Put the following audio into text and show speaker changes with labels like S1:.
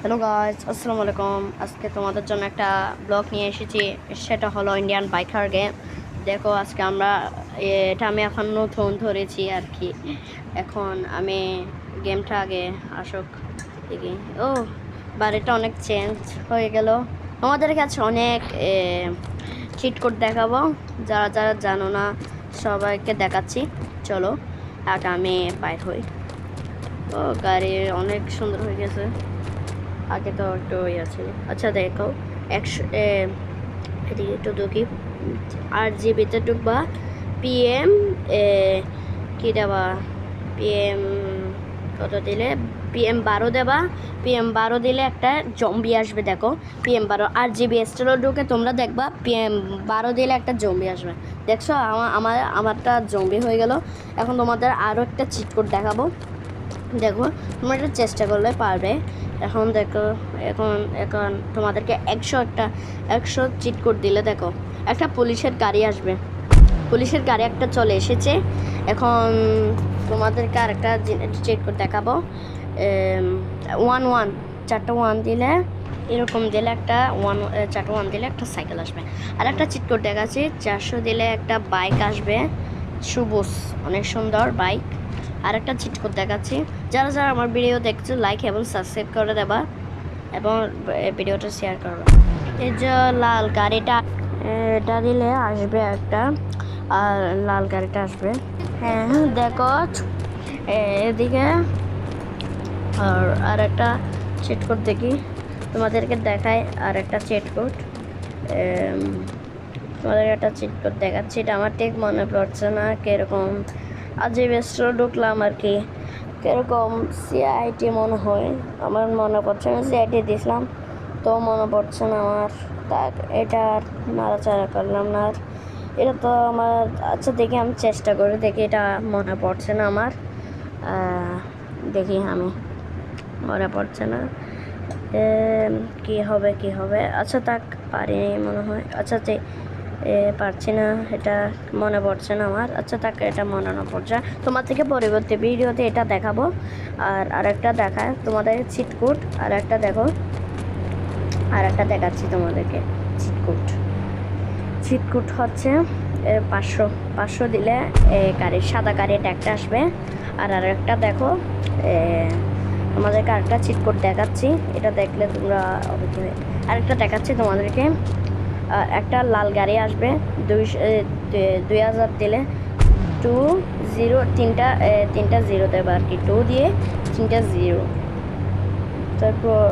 S1: Hello guys, আসসালামু আলাইকুম। আজকে তোমাদের জন্য একটা ব্লগ নিয়ে এসেছি, সেটা হলো ইন্ডিয়ান বাইকার গেম। দেখো আজকে এটা আমি এখন নতুন ধরেছি আর কি। এখন আমি গেমটা আগে আসুক দেখি। ও বাড়িটা অনেক চেঞ্জ হয়ে গেল। তোমাদের কাছে অনেক চিট কোড দেখাবো, যারা যারা জানো না সবাইকে দেখাচ্ছি। চলো আগে আমি বাইর হই। ও গাড়ি অনেক সুন্দর হয়ে গেছে, আগে তো একটু ইয়ে ছিল। আচ্ছা দেখো, এদিকে একটু ঢুকি। 8 জিবিতে ঢুকবা। পিএম কি দেবা? পিএম কত দিলে? PM 12 দেবা। PM 12 দিলে একটা জম্বি আসবে। দেখো PM 12 8 জিবি এক্সট্রা ঢুকে তোমরা দেখবা PM 12 দিলে একটা জম্বি আসবে। দেখছো আমারটা জম্বি হয়ে গেল। এখন তোমাদের আরও একটা চিট কোড দেখাবো। দেখো তোমরা এটা চেষ্টা করলে পারবে। এখন দেখো, এখন এখন তোমাদেরকে 100 চিট কোড দিলে দেখো একটা পুলিশের গাড়ি আসবে। পুলিশের গাড়ি একটা চলে এসেছে। এখন তোমাদেরকে আরেকটা চিট কোড দেখাবো। 1 4টা 1 দিলে, এরকম দিলে একটা 4টা 1 দিলে একটা সাইকেল আসবে। আর একটা চিট কোড দেখাচ্ছি, 400 দিলে একটা বাইক আসবে, সবুজ অনেক সুন্দর বাইক। আর একটা চিট কোড দেখাচ্ছি, যারা যারা আমার ভিডিও দেখছো লাইক এবং সাবস্ক্রাইব করে দেবা এবং ভিডিওটা শেয়ার করবা। এই যে লাল গাড়িটা, এটা দিলে আসবে একটা, আর লাল গাড়িটা আসবে। হ্যাঁ দেখো এদিকে। আর একটা চিট কোড দেখি, তোমাদেরকে দেখাই। আর একটা চিট কোড, তোমাদের একটা চিট কোড দেখাচ্ছি। এটা আমার ঠিক মনে পড়ছে না কীরকম। আজ এই বেস্ট ঢুকলাম আর কি, কীরকম CIT মনে হয়, আমার মনে পড়ছে না। CIT দিয়েছিলাম তো মনে পড়ছে না আমার। তা এটা আর নাড়াচাড়া করলাম না। এটা তো আমার, আচ্ছা দেখি আমি চেষ্টা করে দেখি, এটা মনে পড়ছে না আমার। দেখি আমি, মনে পড়ছে না কি হবে। আচ্ছা তাক পারি মনে হয়। আচ্ছা পারছি না, এটা মনে পড়ছে না আমার। আচ্ছা তাকে এটা মনে না পড়ছে। তোমার থেকে পরবর্তী ভিডিওতে এটা দেখাবো। আর আরেকটা দেখায় তোমাদের চিট কোড। আর একটা দেখো, আর একটা দেখাচ্ছি তোমাদেরকে চিট কোড হচ্ছে 500 দিলে গাড়ির সাদা গাড়ির একটা আসবে। আর আরেকটা দেখো, তোমাদেরকে আরেকটা চিট কোড দেখাচ্ছি, এটা দেখলে তোমরা অবশ্যই হবে। আরেকটা দেখাচ্ছি তোমাদেরকে, একটা লাল গাড়ি আসবে 2000 দিলে 20 তিনটা 0 দেবে আর কি। 2 দিয়ে 3টা 0। তারপর